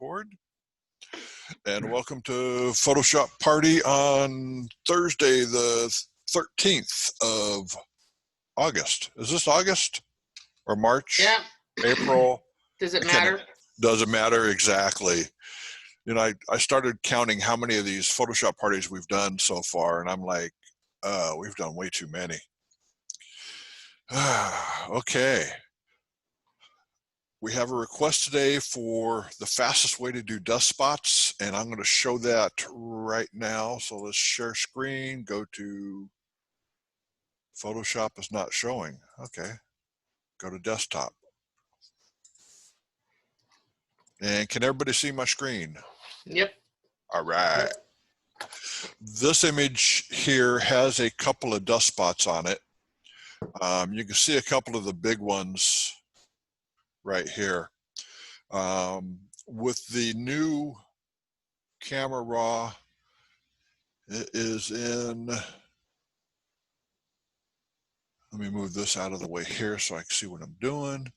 record. And welcome to Photoshop Party on Thursday, the 13th of August. Is this August or March? Yeah. April? Does it matter? Doesn't matter exactly. You know, I started counting how many of these Photoshop parties we've done so far, and I'm like, we've done way too many. Okay. We have a request today for the fastest way to do dust spots, and I'm going to show that right now. So let's share screen, go to Photoshop is not showing. Okay, go to desktop. And can everybody see my screen? Yep. All right. This image here has a couple of dust spots on it. You can see a couple of the big ones right here. With the new camera raw, it is in, let me move this out of the way here so I can see what I'm doing.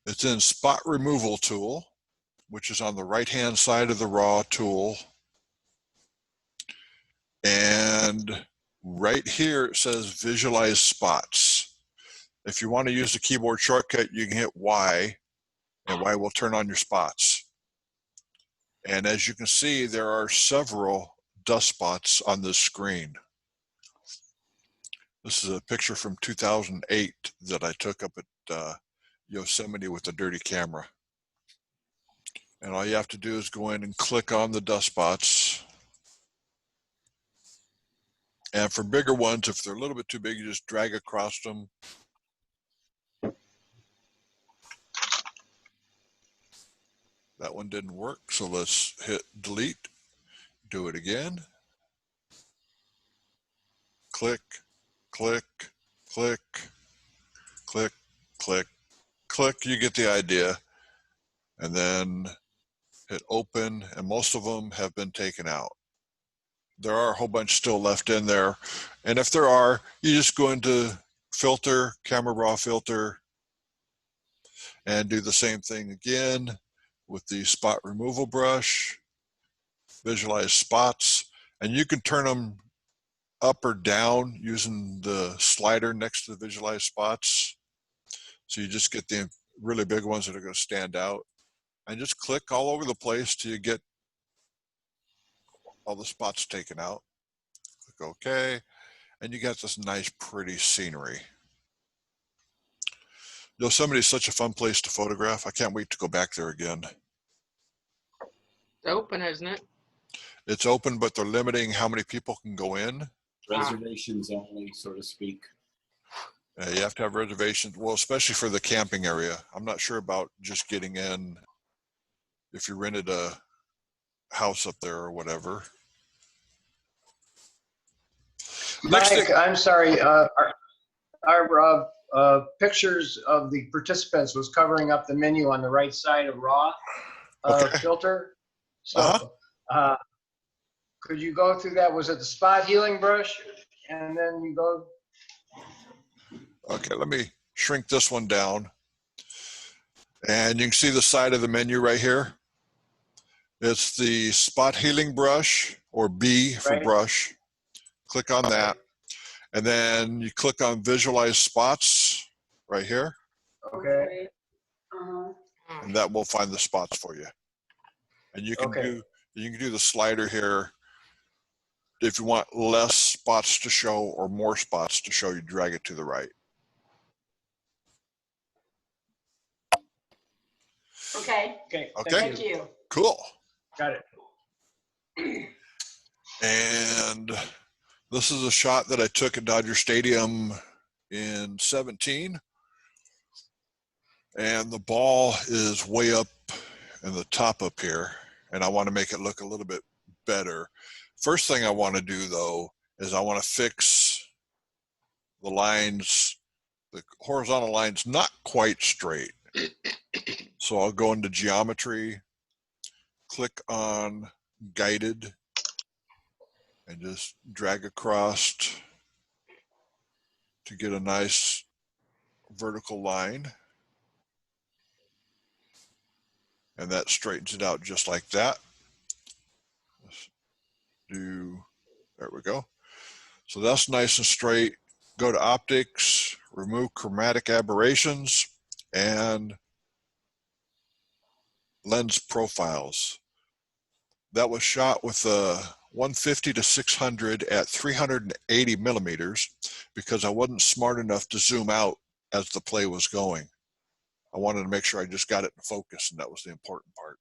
It's in spot removal tool, which is on the right hand side of the raw tool. And right here it says visualize spots. If you want to use the keyboard shortcut, you can hit Y, and Y will turn on your spots. And as you can see, there are several dust spots on this screen. This is a picture from 2008 that I took up at Yosemite with a dirty camera. And all you have to do is go in and click on the dust spots. And for bigger ones, if they're a little bit too big, you just drag across them. That one didn't work, so let's hit delete. Do it again. Click, click, click, click, click, click. You get the idea. And then hit open, and most of them have been taken out. There are a whole bunch still left in there. And if there are, you just go into filter, camera raw filter, and do the same thing again with the spot removal brush, visualize spots, and you can turn them up or down using the slider next to the visualize spots. So you just get the really big ones that are going to stand out, and just click all over the place till you get all the spots taken out. Click OK, and you got this nice pretty scenery. Yosemite is such a fun place to photograph. I can't wait to go back there again. It's open, isn't it? It's open, but they're limiting how many people can go in. Reservations only, so to speak. You have to have reservations, well, especially for the camping area. I'm not sure about just getting in if you rented a house up there or whatever. Mike, I'm sorry. Our pictures of the participants was covering up the menu on the right side of raw filter. So could you go through that? Was it the spot healing brush? And then you go. Okay, let me shrink this one down. And you can see the side of the menu right here. It's the spot healing brush, or B for brush. Click on that. And then you click on visualize spots right here. Okay. And that will find the spots for you. And you can do the slider here. If you want less spots to show or more spots to show, you drag it to the right. Okay. Okay. Thank you. Cool. Got it. And this is a shot that I took at Dodger Stadium in 17. And the ball is way up in the top up here. And I want to make it look a little bit better. First thing I want to do, though, is I want to fix the lines, the horizontal lines, not quite straight. So I'll go into geometry, click on guided, and just drag across to get a nice vertical line. and that straightens it out just like that. Let's do, there we go. So that's nice and straight. Go to optics, remove chromatic aberrations, and lens profiles. That was shot with a 150 to 600 at 380 millimeters because I wasn't smart enough to zoom out as the play was going. I wanted to make sure I just got it in focus, and that was the important part.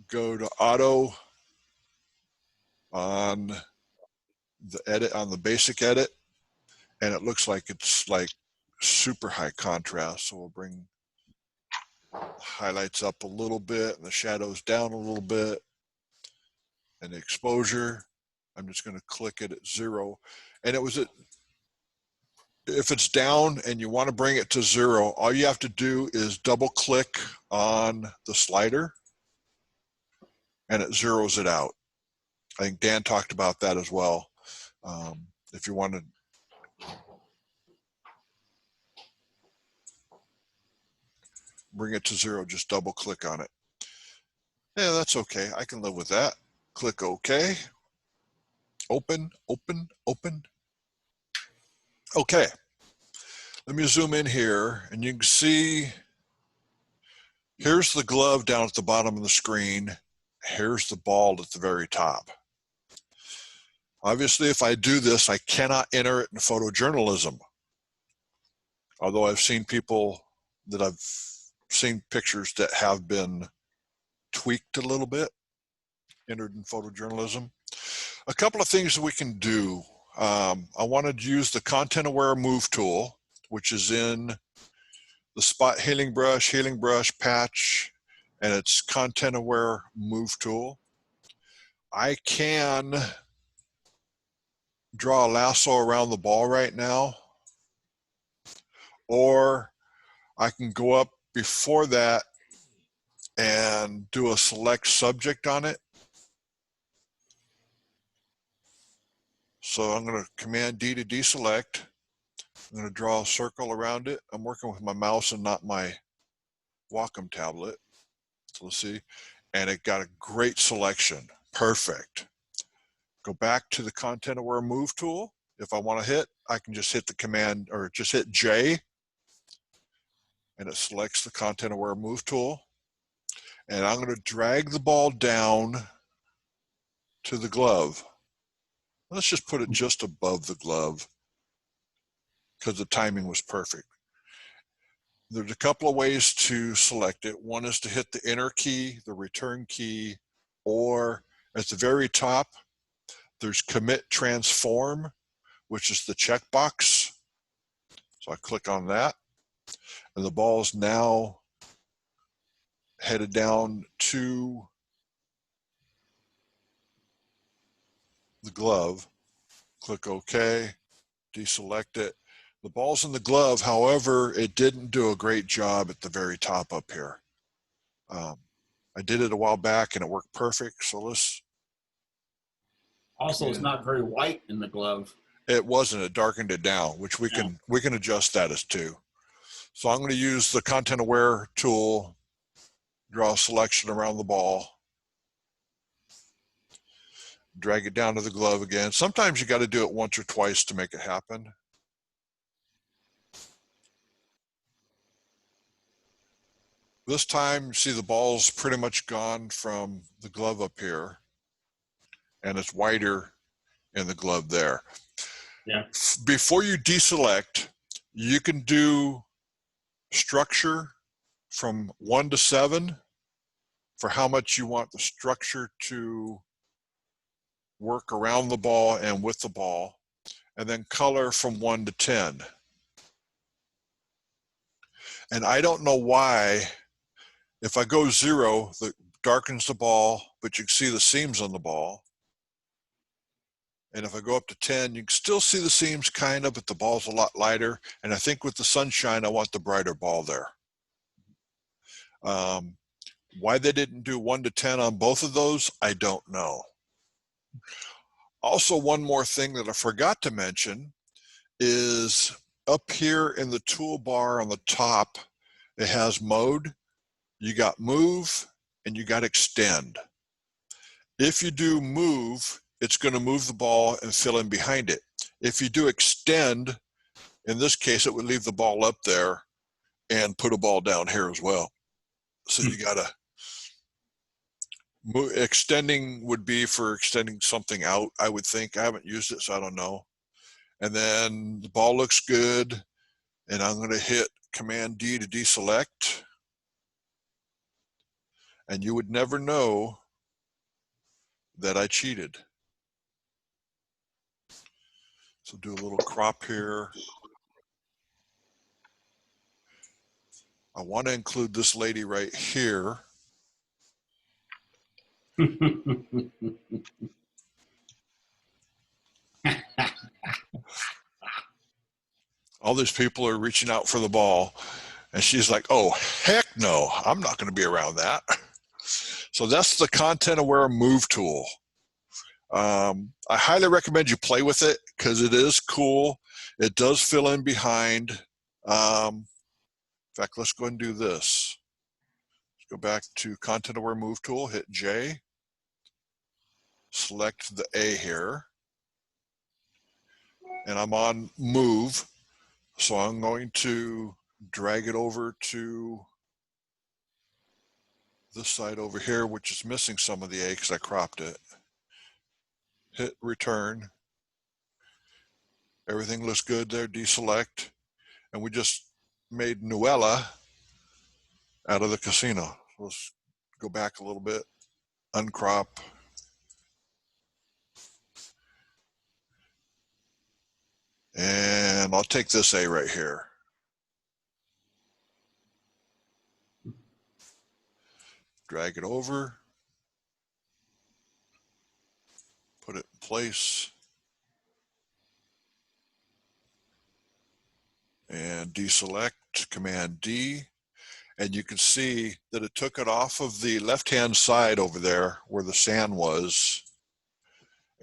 Go to auto on the edit, on the basic edit, and it looks like it's like super high contrast. So we'll bring highlights up a little bit and the shadows down a little bit, and the exposure, I'm just going to click it at 0. And it was at, if it's down and you want to bring it to 0, all you have to do is double click on the slider and it zeroes it out. I think Dan talked about that as well. If you want to bring it to 0, just double click on it. Yeah, that's okay. I can live with that. Click OK. Open, open, open. Okay. Let me zoom in here, and you can see here's the glove down at the bottom of the screen. Here's the ball at the very top. Obviously, if I do this, I cannot enter it in photojournalism. Although I've seen people that I've seen pictures that have been tweaked a little bit, entered in photojournalism. A couple of things that we can do. I wanted to use the content aware move tool, which is in the spot healing brush patch, and it's content aware move tool. I can draw a lasso around the ball right now, or I can go up before that and do a select subject on it. So I'm going to Command D to deselect. I'm going to draw a circle around it. I'm working with my mouse and not my Wacom tablet. So let's see. And it got a great selection. Perfect. Go back to the content aware move tool. If I want to hit, I can just hit the command or just hit J, and it selects the content aware move tool. And I'm going to drag the ball down to the glove. Let's just put it just above the glove because the timing was perfect. There's a couple of ways to select it. One is to hit the enter key, the return key, or at the very top, there's commit transform, which is the checkbox. So I click on that, and the ball is now headed down to the glove. Click OK, deselect it. The ball's in the glove, however, it didn't do a great job at the very top up here. I did it a while back and it worked perfect, so let's... Also, it's not very white in the glove. It wasn't, it darkened it down, which we can adjust that as too. So I'm going to use the content aware tool, draw a selection around the ball, drag it down to the glove again. Sometimes you got to do it once or twice to make it happen. This time, you see the ball's pretty much gone from the glove up here, and it's whiter in the glove there. Yeah. Before you deselect, you can do structure from 1 to 7 for how much you want the structure to work around the ball and with the ball, and then color from 1 to 10. And I don't know why, if I go 0, that darkens the ball, but you can see the seams on the ball. And if I go up to 10, you can still see the seams kind of, but the ball's a lot lighter. And I think with the sunshine, I want the brighter ball there. Why they didn't do 1 to 10 on both of those, I don't know. Also, one more thing that I forgot to mention is up here in the toolbar on the top, It has mode, you got move, and you got extend. If you do move, it's going to move the ball and fill in behind it. If you do extend, in this case, it would leave the ball up there and put a ball down here as well. So you got to move. Extending would be for extending something out, I would think. I haven't used it, so I don't know. And then the ball looks good, and I'm going to hit Command D to deselect. And you would never know that I cheated. So do a little crop here. I want to include this lady right here. All these people are reaching out for the ball, and she's like, oh, heck no, I'm not going to be around that. So that's the content aware move tool. I highly recommend you play with it because it is cool. It does fill in behind. In fact, let's go ahead and do this. Let's go back to content aware move tool, hit J, select the A here, and I'm on move. So I'm going to drag it over to this side over here, which is missing some of the A because I cropped it. Hit return. Everything looks good there, deselect. And we just made Nuella out of the casino. Let's go back a little bit, uncrop. And I'll take this A right here. Drag it over. Put it in place. And deselect, Command D. And you can see that it took it off of the left-hand side over there where the sand was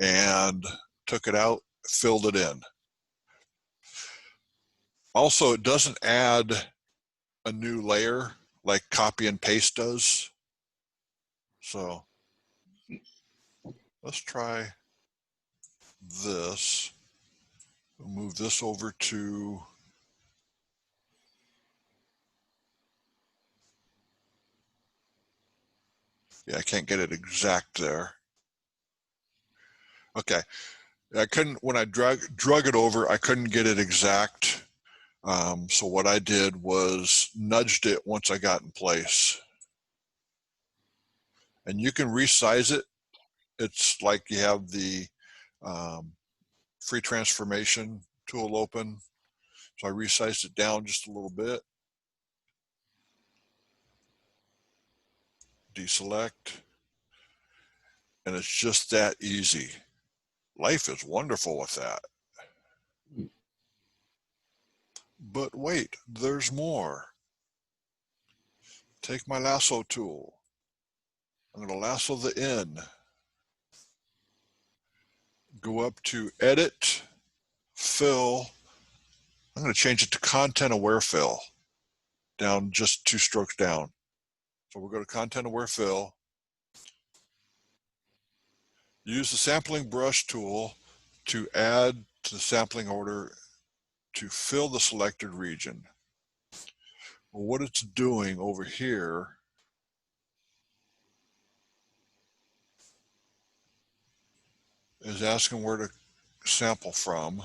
and took it out, filled it in. Also, it doesn't add a new layer like copy and paste does. So let's try this. We'll move this over to yeah, I can't get it exact there. Okay, I couldn't, when I drug it over, I couldn't get it exact. So what I did was nudged it once I got in place. And you can resize it. It's like you have the free transformation tool open. So I resized it down just a little bit. Deselect. And it's just that easy. Life is wonderful with that. But wait, there's more. Take my lasso tool. I'm going to lasso the in. Go up to Edit, Fill. I'm going to change it to Content Aware Fill. Down just 2 strokes down. So we'll go to Content Aware Fill. Use the Sampling Brush tool to add to the sampling order to fill the selected region. Well, what it's doing over here is asking where to sample from.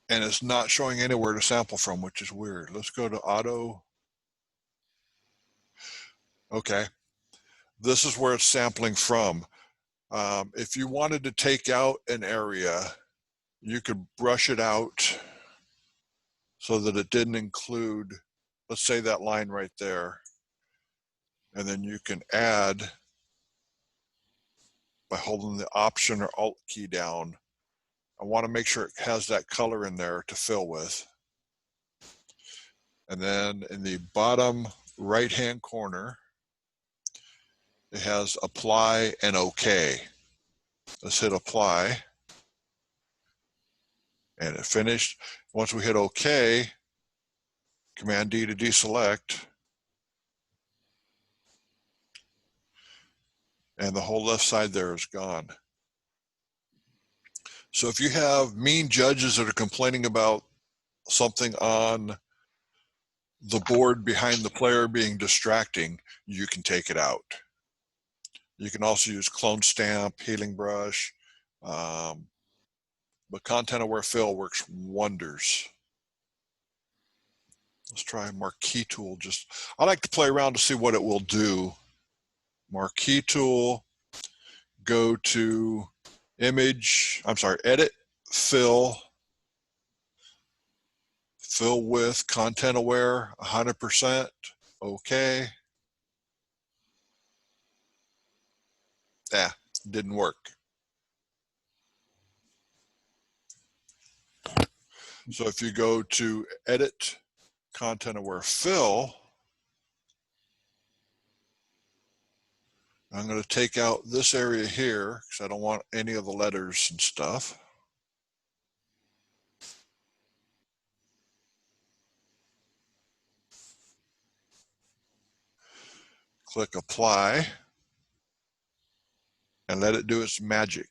And it's not showing anywhere to sample from, which is weird. Let's go to Auto. Okay, this is where it's sampling from. If you wanted to take out an area, you could brush it out so that it didn't include, let's say that line right there. And then you can add by holding the Option or Alt key down. I want to make sure it has that color in there to fill with. And then in the bottom right-hand corner, it has Apply and OK. Let's hit Apply. and it finished. Once we hit OK, Command D to deselect, and the whole left side there is gone. So if you have mean judges that are complaining about something on the board behind the player being distracting, you can take it out. You can also use clone stamp, healing brush, but content aware fill works wonders. Let's try marquee tool. I like to play around to see what it will do. Marquee tool, go to edit, fill with content aware, 100%, okay. Didn't work. So if you go to edit, content aware fill, I'm going to take out this area here because I don't want any of the letters and stuff. Click apply and let it do its magic.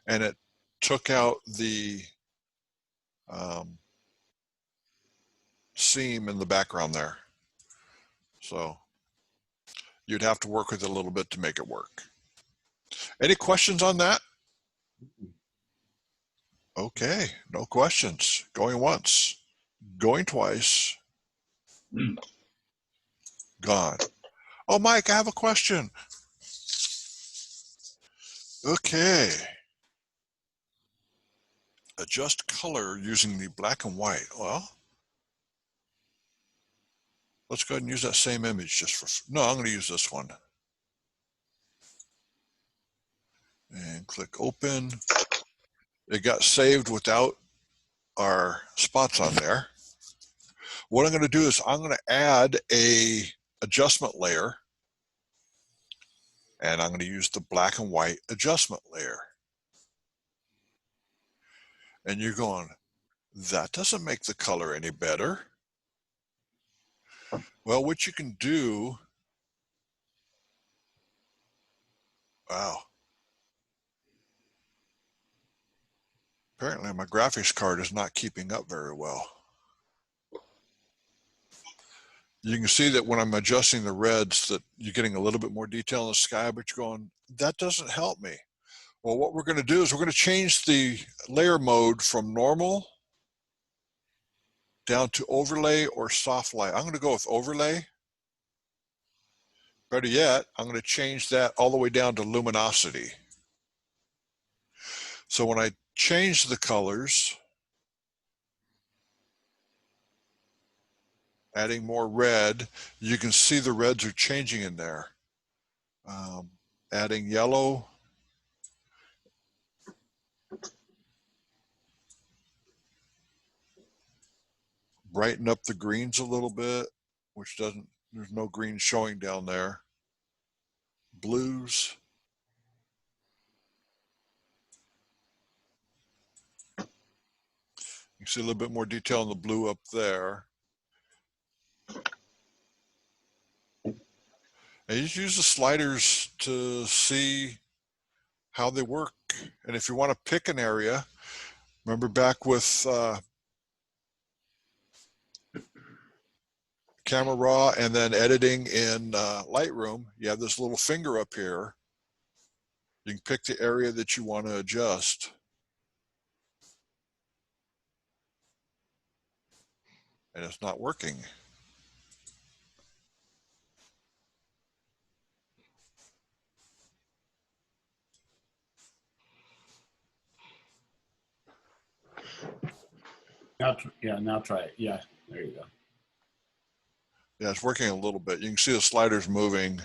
And it took out the seam in the background there. So you'd have to work with it a little bit to make it work. Any questions on that? Okay, no questions. Going once, going twice, gone. Oh, Mike, I have a question. Okay. Adjust color using the black and white. Well, let's go ahead and use that same image no, I'm going to use this one. And click open. It got saved without our spots on there. What I'm going to do is I'm going to add a adjustment layer, and I'm going to use the black and white adjustment layer. And you're going, that doesn't make the color any better. Well, what you can do, wow. Apparently my graphics card is not keeping up very well. You can see that when I'm adjusting the reds that you're getting a little bit more detail in the sky, but you're going, that doesn't help me. Well, what we're going to do is we're going to change the layer mode from normal down to overlay or soft light. I'm going to go with overlay. Better yet, I'm going to change that all the way down to luminosity. So when I change the colors, adding more red, you can see the reds are changing in there. Adding yellow. Brighten up the greens a little bit, which there's no green showing down there. Blues. You see a little bit more detail in the blue up there. And you just use the sliders to see how they work. And if you want to pick an area, remember back with Camera Raw and then editing in Lightroom, you have this little finger up here. You can pick the area that you want to adjust. And it's not working. Now try it. Yeah, there you go. Yeah, it's working a little bit. You can see the sliders moving.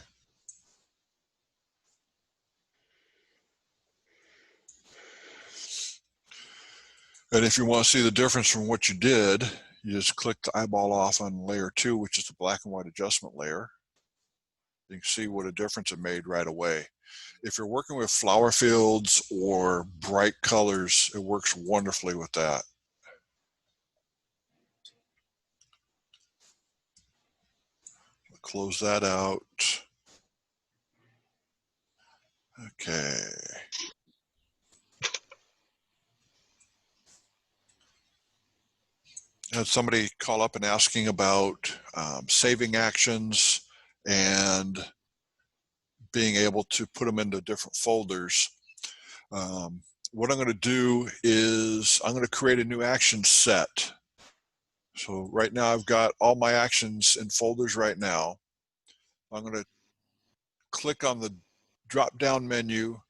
And if you want to see the difference from what you did, you just click the eyeball off on layer 2, which is the black and white adjustment layer. You can see what a difference it made right away. If you're working with flower fields or bright colors, it works wonderfully with that. Close that out. Okay. Had somebody call up and asking about saving actions and being able to put them into different folders. What I'm going to do is I'm going to create a new action set. So right now I've got all my actions in folders right now. I'm going to click on the drop down menu,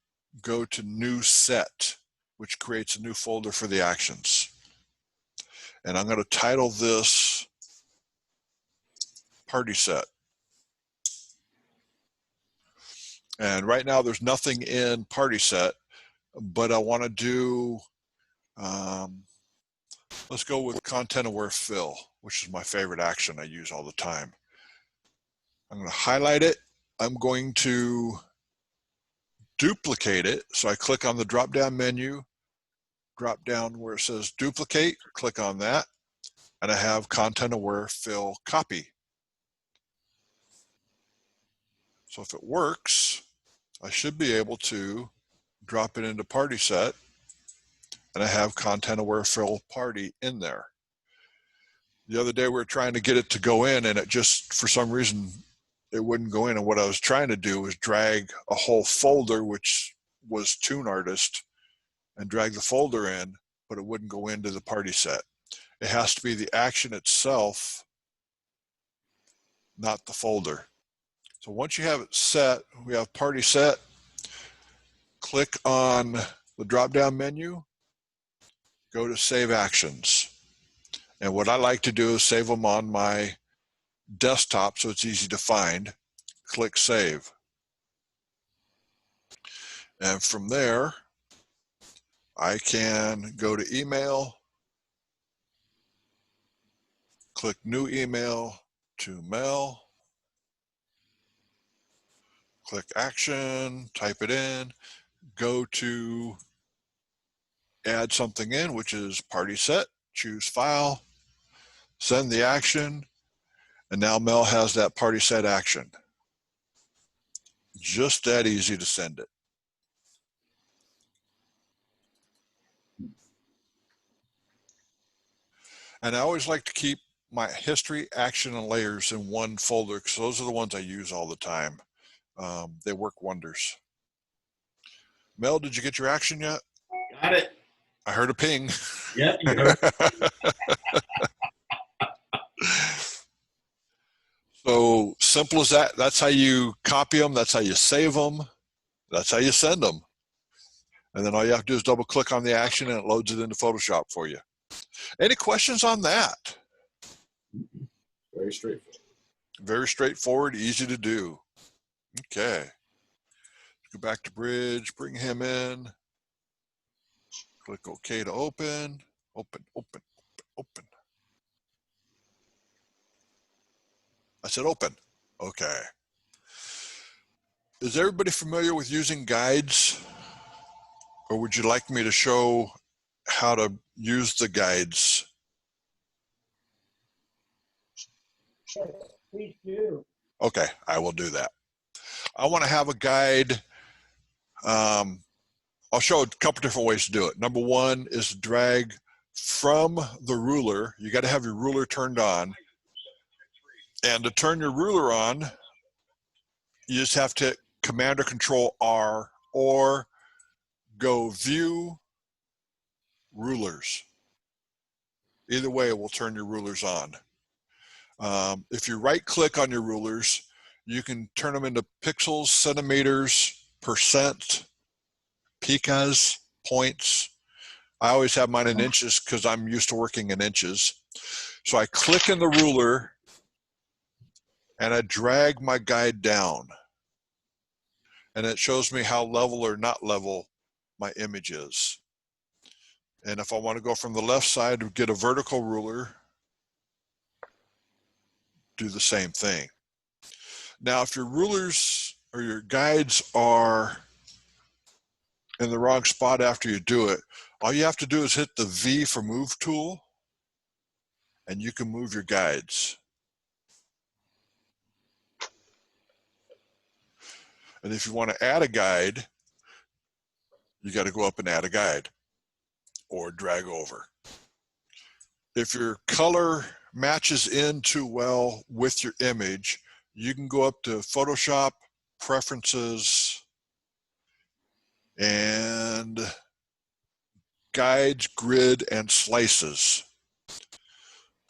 go to new set, which creates a new folder for the actions. And I'm going to title this party set. And right now there's nothing in party set, but I want to do, let's go with content aware fill, which is my favorite action I use all the time. I'm going to highlight it. I'm going to duplicate it. So I click on the drop down menu, drop down where it says duplicate, click on that, and I have content aware fill copy. So if it works, I should be able to drop it into party set, and I have content aware fill party in there. The other day we were trying to get it to go in, and it just, for some reason, it wouldn't go in. And what I was trying to do was drag a whole folder, which was Toon Artist, and drag the folder in, but it wouldn't go into the party set. It has to be the action itself, not the folder. So once you have it set, we have party set, click on the drop-down menu, go to Save Actions. And what I like to do is save them on my desktop so it's easy to find. Click Save. And from there, I can go to Email, click New Email to Mail, click Action, type it in, go to Add something in, which is Party Set, choose File, send the action, and now Mel has that party set action. Just that easy to send it. And I always like to keep my history, action, and layers in one folder because those are the ones I use all the time. They work wonders. Mel, did you get your action yet? Got it. I heard a ping. Yep, you heard. So simple as that. That's how you copy them. That's how you save them. That's how you send them. And then all you have to do is double click on the action and it loads it into Photoshop for you. Any questions on that? Very straightforward. Very straightforward, easy to do. Okay. Go back to Bridge, bring him in. Click OK to open. Open, open, open, open. I said open. Okay. Is everybody familiar with using guides? Or would you like me to show how to use the guides? Please do. Okay, I will do that. I want to have a guide. I'll show a couple different ways to do it. Number one is to drag from the ruler. You got to have your ruler turned on. And to turn your ruler on, you just have to hit Command or Control R or go View Rulers. Either way, it will turn your rulers on. If you right click on your rulers, you can turn them into pixels, centimeters, percent, picas, points. I always have mine in inches because I'm used to working in inches. So I click in the ruler and I drag my guide down. And it shows me how level or not level my image is. And if I want to go from the left side, get a vertical ruler, do the same thing. Now, if your ruler's or your guides are in the wrong spot after you do it, all you have to do is hit the V for move tool and you can move your guides. And if you want to add a guide, you got to go up and add a guide or drag over. If your color matches in too well with your image, you can go up to Photoshop, Preferences, and Guides, Grid, and Slices.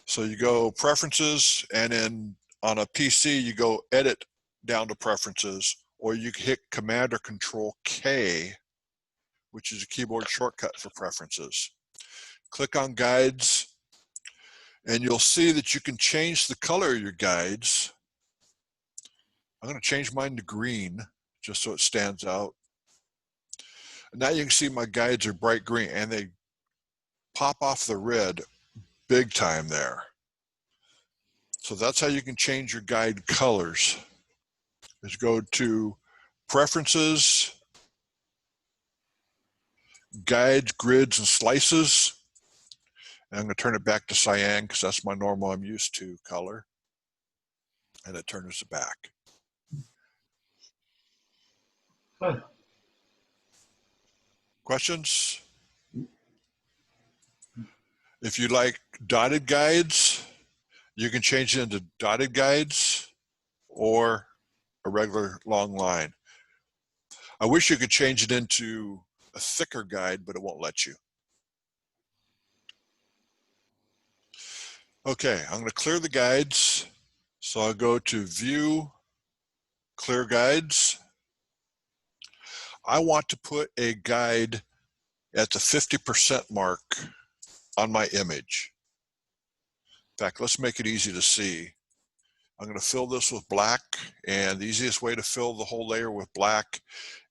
So you go Preferences, and then on a PC, you go Edit down to Preferences, or you can hit Command or Control K, which is a keyboard shortcut for Preferences. Click on Guides, and you'll see that you can change the color of your guides. I'm going to change mine to green just so it stands out. And now you can see my guides are bright green and they pop off the red big time there. So that's how you can change your guide colors. Is go to Preferences, Guides, Grids, and Slices. And I'm going to turn it back to cyan because that's my normal, I'm used to color. And it turns it back. Huh. Questions? If you like dotted guides, you can change it into dotted guides or a regular long line. I wish you could change it into a thicker guide, but it won't let you. Okay, I'm going to clear the guides. So I'll go to View, Clear Guides. I want to put a guide at the 50% mark on my image. In fact, let's make it easy to see. I'm going to fill this with black, and the easiest way to fill the whole layer with black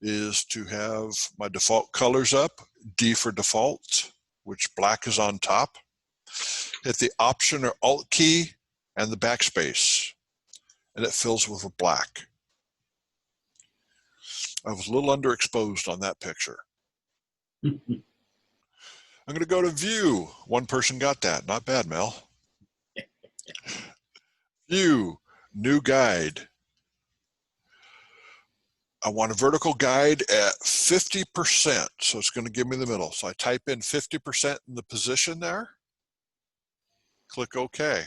is to have my default colors up, D for default, which black is on top. Hit the Option or Alt key and the backspace, and it fills with a black. I was a little underexposed on that picture. I'm going to go to View. One person got that. Not bad, Mel. View, New Guide. I want a vertical guide at 50%, so it's going to give me the middle. So I type in 50% in the position there. Click OK.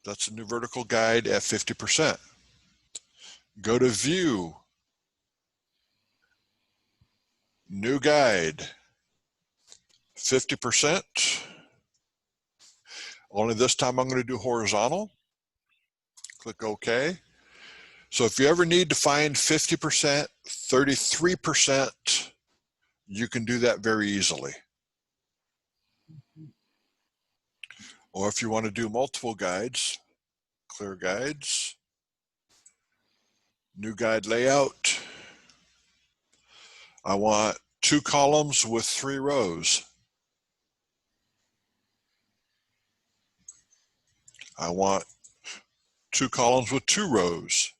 That's a new vertical guide at 50%. Go to View, New Guide, 50%. Only this time I'm going to do horizontal. Click OK. So if you ever need to find 50%, 33%, you can do that very easily. Or if you want to do multiple guides, clear guides, new guide layout. I want 2 columns with 3 rows. I want 2 columns with 2 rows.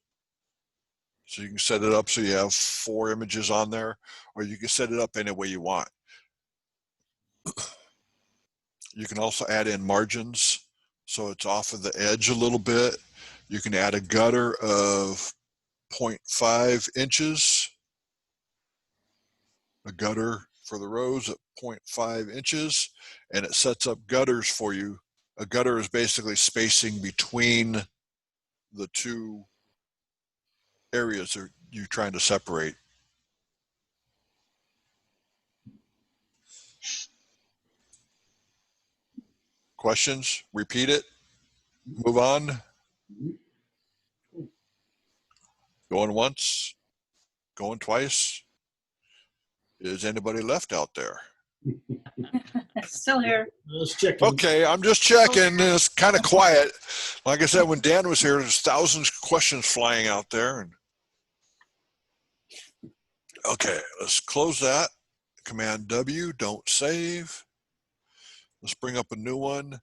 So you can set it up so you have 4 images on there, or you can set it up any way you want. You can also add in margins, so it's off of the edge a little bit. You can add a gutter of 0.5 inches, a gutter for the rows at 0.5 inches, and it sets up gutters for you. A gutter is basically spacing between the 2 areas that you're trying to separate. Questions? Repeat it. Move on. Going once, going twice. Is anybody left out there? Still here. Let's check in. Okay, I'm just checking. It's kind of quiet. Like I said, when Dan was here, there's thousands of questions flying out there. And okay, let's close that. Command W, don't save. Let's bring up a new one,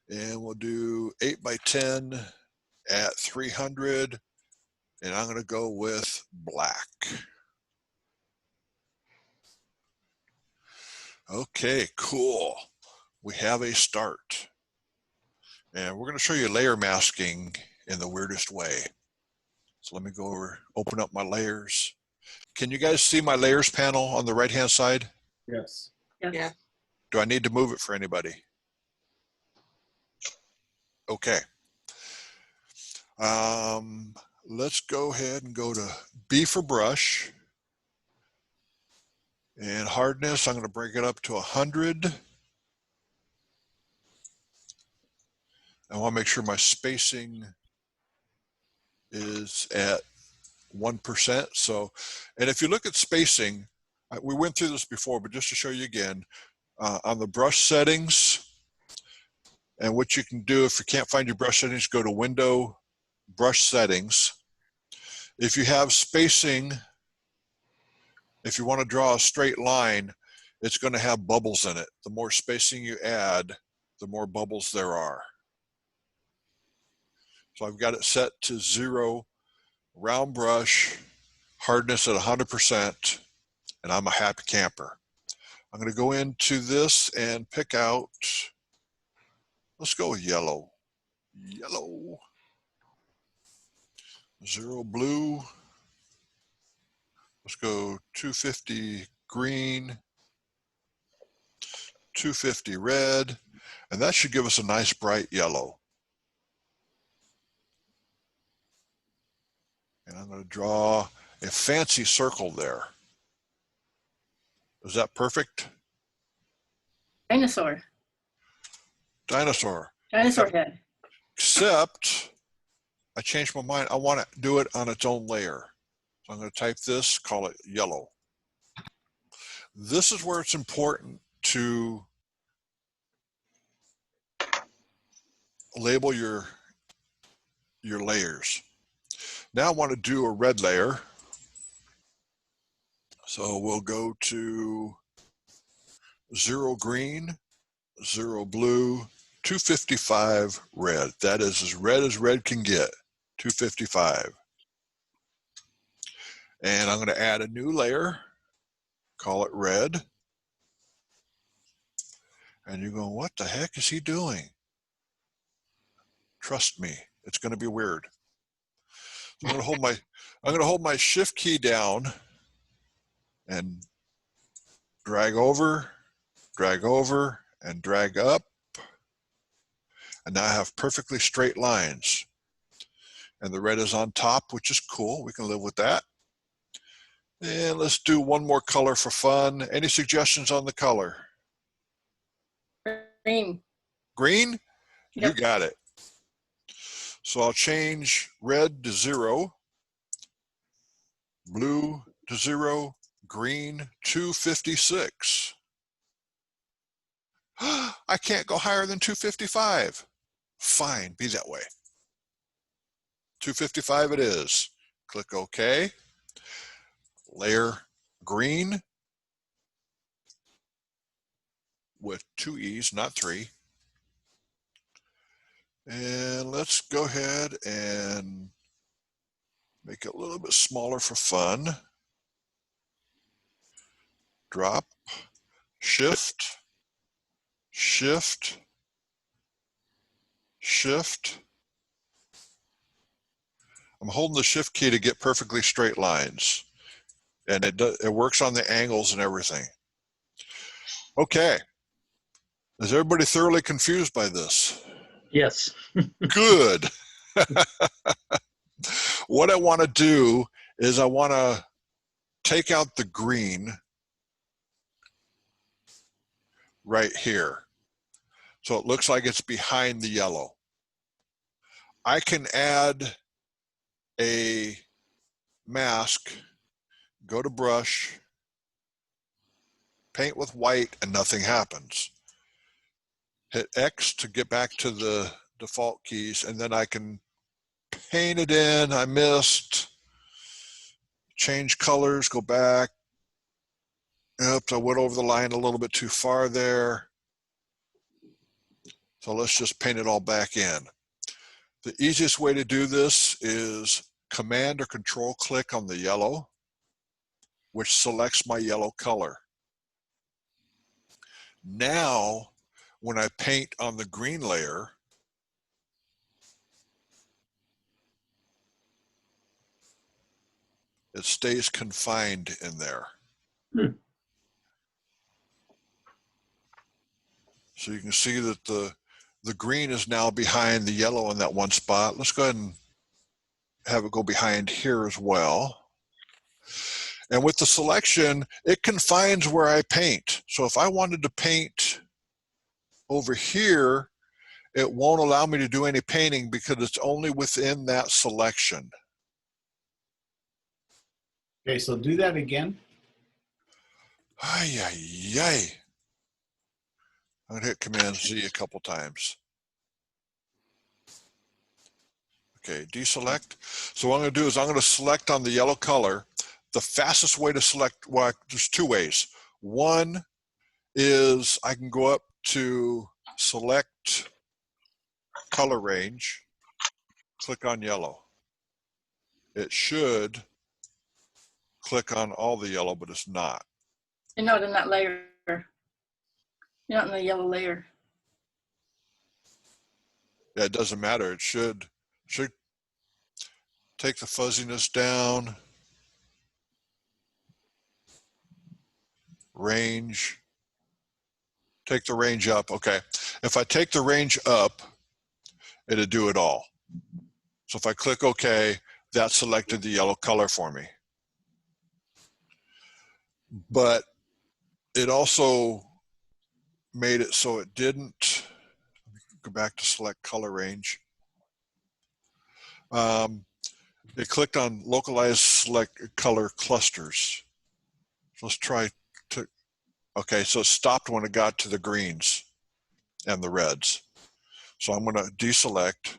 and we'll do 8 by 10 at 300 And I'm going to go with black. Okay, cool. We have a start. And we're going to show you layer masking in the weirdest way. So let me go over, open up my layers. Can you guys see my layers panel on the right-hand side? Yes. Yes. Yeah. Do I need to move it for anybody? Okay. Let's go ahead and go to B for brush. And hardness, I'm going to bring it up to 100. I want to make sure my spacing is at 1%. So, and if you look at spacing, we went through this before, but just to show you again, on the brush settings, and what you can do if you can't find your brush settings, go to Window, Brush Settings. If you have spacing, if you want to draw a straight line, it's going to have bubbles in it. The more spacing you add, the more bubbles there are. So I've got it set to 0, round brush, hardness at 100%, and I'm a happy camper. I'm going to go into this and pick out, let's go with yellow. Yellow. 0 blue. Let's go 250 green, 250 red, and that should give us a nice bright yellow. And I'm going to draw a fancy circle there. Is that perfect? Dinosaur. Dinosaur. Dinosaur head. Except I changed my mind. I want to do it on its own layer. So I'm going to type this, call it yellow. This is where it's important to label your layers. Now I want to do a red layer. So we'll go to 0 green, 0 blue, 255 red. That is as red can get, 255. And I'm going to add a new layer, call it red. And you're going, what the heck is he doing? Trust me, it's going to be weird. So I'm going to hold my shift key down and drag over, and drag up. And now I have perfectly straight lines. And the red is on top, which is cool. We can live with that. And let's do one more color for fun. Any suggestions on the color? Green. Green? You Yep. got it. So I'll change red to 0, blue to 0, green to 56. I can't go higher than 255. Fine, be that way. 255 it is. Click OK. Layer green with 2 E's, not 3. And let's go ahead and make it a little bit smaller for fun. Drop, shift, shift, shift. I'm holding the shift key to get perfectly straight lines. And it works on the angles and everything. Okay. Is everybody thoroughly confused by this? Yes. Good. What I want to do is I want to take out the green right here. So it looks like it's behind the yellow. I can add a mask, go to brush, paint with white, and nothing happens. Hit X to get back to the default keys, and then I can paint it in. I missed. Change colors, go back. Oops, I went over the line a little bit too far there. So let's just paint it all back in. The easiest way to do this is Command or Control click on the yellow, which selects my yellow color. Now, when I paint on the green layer, it stays confined in there. So you can see that the green is now behind the yellow in that one spot. Let's go ahead and have it go behind here as well. And with the selection, it confines where I paint. So if I wanted to paint over here, it won't allow me to do any painting because it's only within that selection. Okay, so do that again. Ay, ay, ay. I'm gonna hit Command Z a couple times. Okay, deselect. So what I'm gonna do is I'm gonna select on the yellow color. The fastest way to select, well, there's two ways. One is I can go up to select color range, click on yellow. It should click on all the yellow, but it's not. You're not in that layer. You're not in the yellow layer. Yeah, it doesn't matter. It should take the fuzziness down, range, take the range up. Okay, if I take the range up, it'll do it all. So if I click OK, that selected the yellow color for me. But it also made it so it didn't, go back to select color range. It clicked on localize select color clusters. So let's try to, okay, so it stopped when it got to the greens and the reds. So I'm gonna deselect.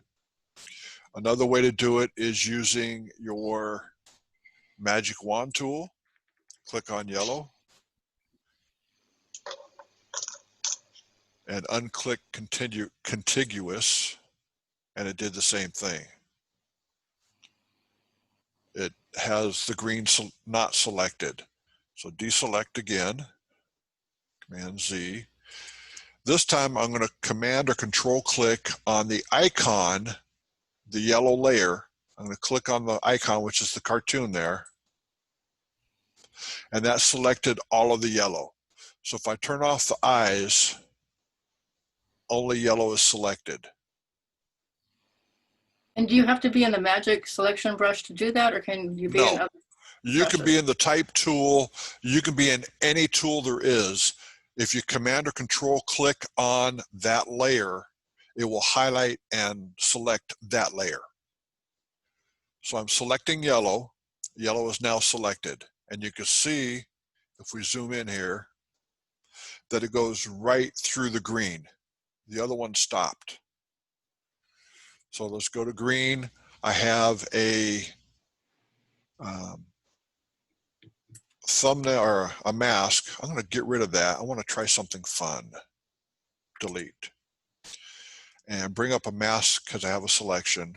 Another way to do it is using your magic wand tool. Click on yellow and unclick contiguous, and it did the same thing. It has the green not selected. So deselect again, Command Z. This time I'm going to Command or Control click on the icon, the yellow layer. I'm going to click on the icon, which is the cartoon there. And that selected all of the yellow. So if I turn off the eyes, only yellow is selected. And do you have to be in the magic selection brush to do that, or can you be in No, other? you can be brushes? in the type tool. You can be in any tool there is. If you Command or Control click on that layer, it will highlight and select that layer. So I'm selecting yellow. Yellow is now selected. And you can see, if we zoom in here, that it goes right through the green. The other one stopped. So let's go to green. I have a thumbnail or a mask. I'm going to get rid of that. I want to try something fun. Delete. And bring up a mask because I have a selection.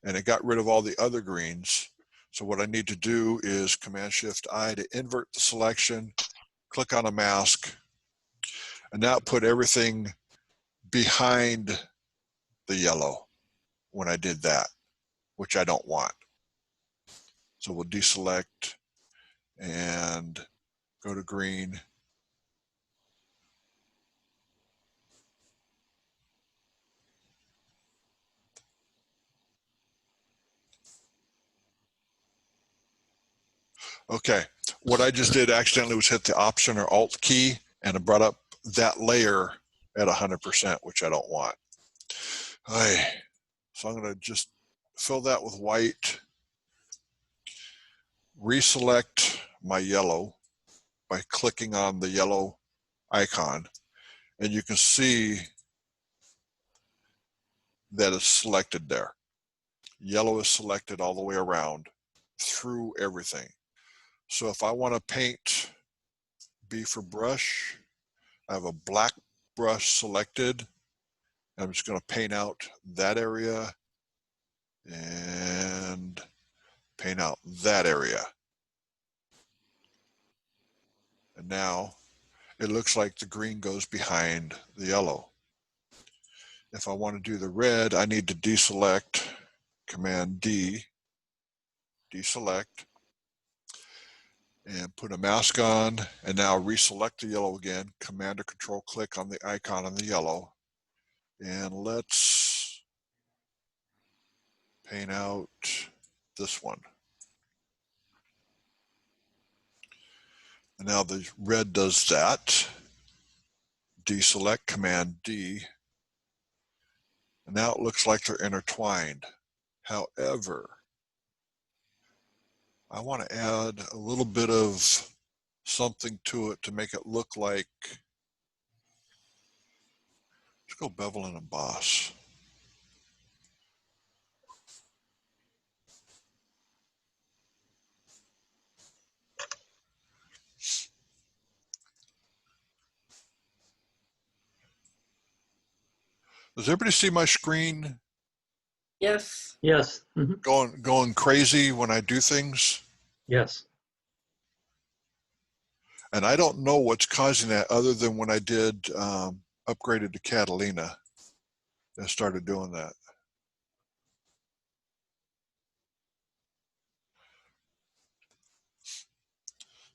And it got rid of all the other greens. So what I need to do is Command-Shift-I to invert the selection, click on a mask, and now put everything behind the yellow when I did that, which I don't want. So we'll deselect and go to green. Okay, what I just did accidentally was hit the Option or Alt key, and it brought up that layer at 100%, which I don't want. So I'm going to just fill that with white, reselect my yellow by clicking on the yellow icon, and you can see that it's selected there. Yellow is selected all the way around through everything. So if I want to paint B for brush, I have a black brush selected. I'm just going to paint out that area and paint out that area. And now it looks like the green goes behind the yellow. If I want to do the red, I need to deselect, Command D, deselect, and put a mask on, and now reselect the yellow again, Command or Control click on the icon on the yellow, and let's paint out this one. And now the red does that. Deselect, Command D, and now it looks like they're intertwined. However, I want to add a little bit of something to it to make it look like, let's go bevel and emboss. Does everybody see my screen Yes. Yes. going crazy when I do things? Yes. And I don't know what's causing that other than when I did upgraded to Catalina, I started doing that.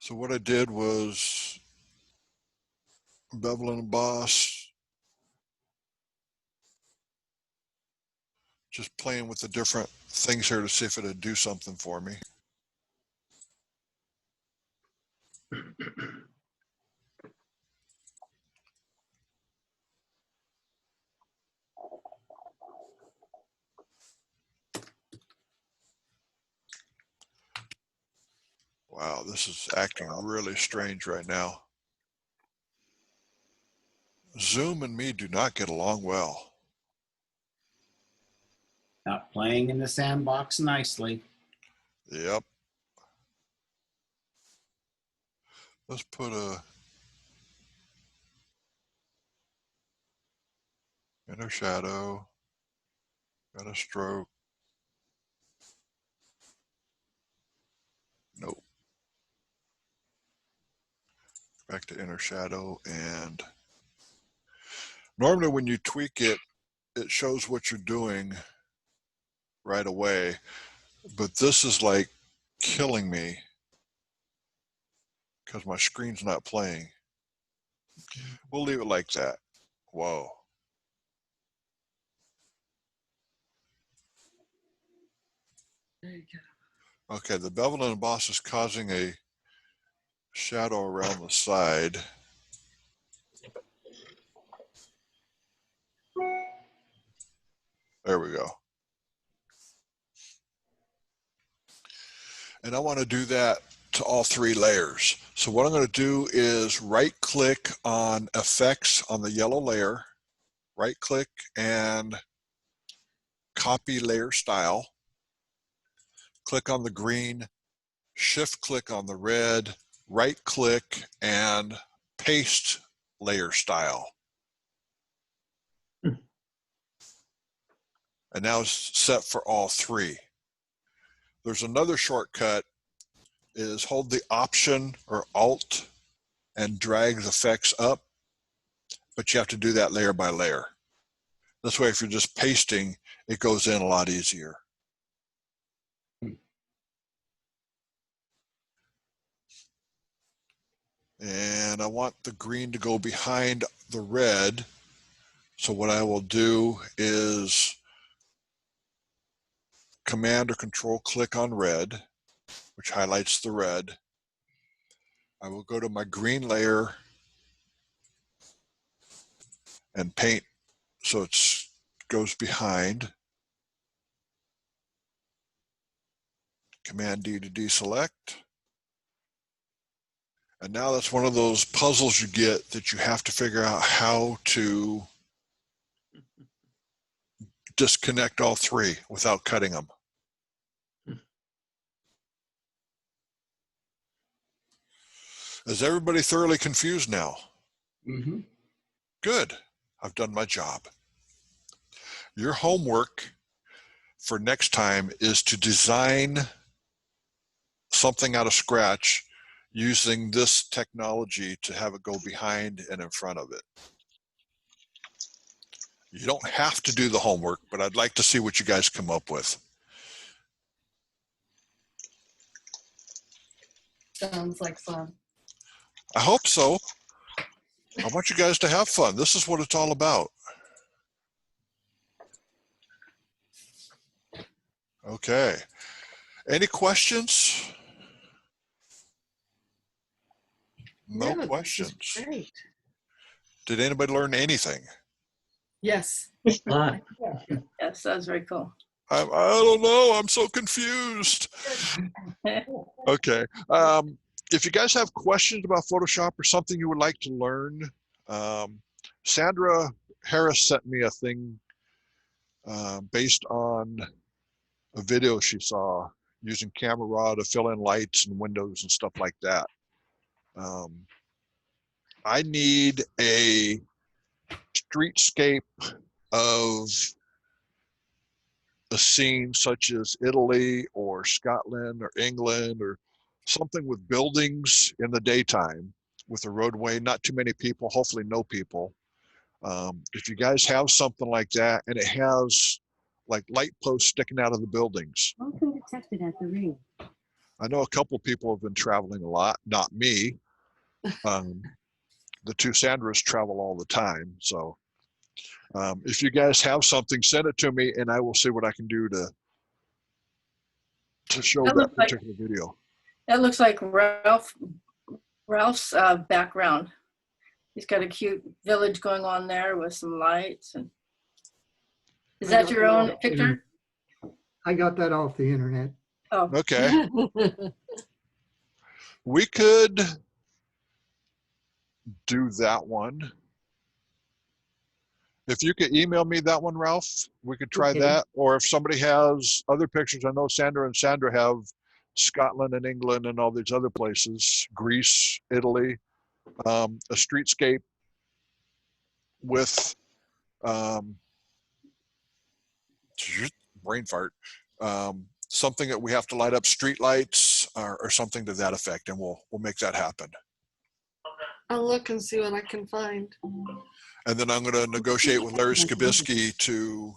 So what I did was bevel and emboss, just playing with the different things here to see if it'd do something for me. Wow, this is acting really strange right now. Zoom and me do not get along well. Not playing in the sandbox nicely. Yep. Let's put a inner shadow, got a stroke. Nope. Back to inner shadow, and normally when you tweak it, it shows what you're doing right away, but this is like killing me because my screen's not playing. We'll leave it like that. Whoa. Okay, the bevel and emboss is causing a shadow around the side. There we go. And I want to do that to all three layers. So what I'm going to do is right click on effects on the yellow layer, right click and copy layer style, click on the green, shift click on the red, right click and paste layer style. And now it's set for all three. There's another shortcut, is hold the Option or Alt and drag the effects up, but you have to do that layer by layer. This way, if you're just pasting, it goes in a lot easier. And I want the green to go behind the red. So what I will do is Command or Control click on red, which highlights the red. I will go to my green layer and paint so it goes behind. Command D to deselect. And now that's one of those puzzles you get that you have to figure out how to disconnect all three without cutting them. Is everybody thoroughly confused now? Mm-hmm. Good. I've done my job. Your homework for next time is to design something out of scratch using this technology to have it go behind and in front of it. You don't have to do the homework, but I'd like to see what you guys come up with. Sounds like fun. I hope so. I want you guys to have fun. This is what it's all about. Okay. Any questions? No this is questions. Great. Did anybody learn anything? Yes. Fun. Yes, that was very cool. I don't know. I'm so confused. Okay. If you guys have questions about Photoshop or something you would like to learn, Sandra Harris sent me a thing based on a video she saw using Camera Raw to fill in lights and windows and stuff like that. I need a streetscape of a scene such as Italy or Scotland or England or something with buildings in the daytime with a roadway, not too many people, hopefully no people. If you guys have something like that and it has like light posts sticking out of the buildings. Welcome detected at the ring. I know a couple people have been traveling a lot, not me. The two Sandras travel all the time. So if you guys have something, send it to me and I will see what I can do to show that particular video. That looks like Ralph's background. He's got a cute village going on there with some lights. And is that your own picture? I got that off the internet. Oh, Okay. We could do that one. If you could email me that one, Ralph, we could try Okay. that. Or if somebody has other pictures, I know Sandra and Sandra have Scotland and England and all these other places, Greece, Italy, a streetscape with brain fart, something that we have to light up street lights or something to that effect, and we'll make that happen. I'll look and see what I can find. And then I'm going to negotiate with Larry Skibisky to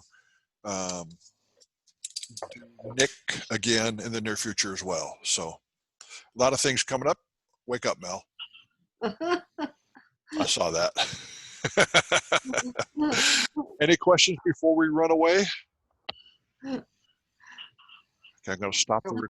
do Nick again in the near future as well. So a lot of things coming up. Wake up, Mel. I saw that. Any questions before we run away? Okay, I'm going to stop the recording.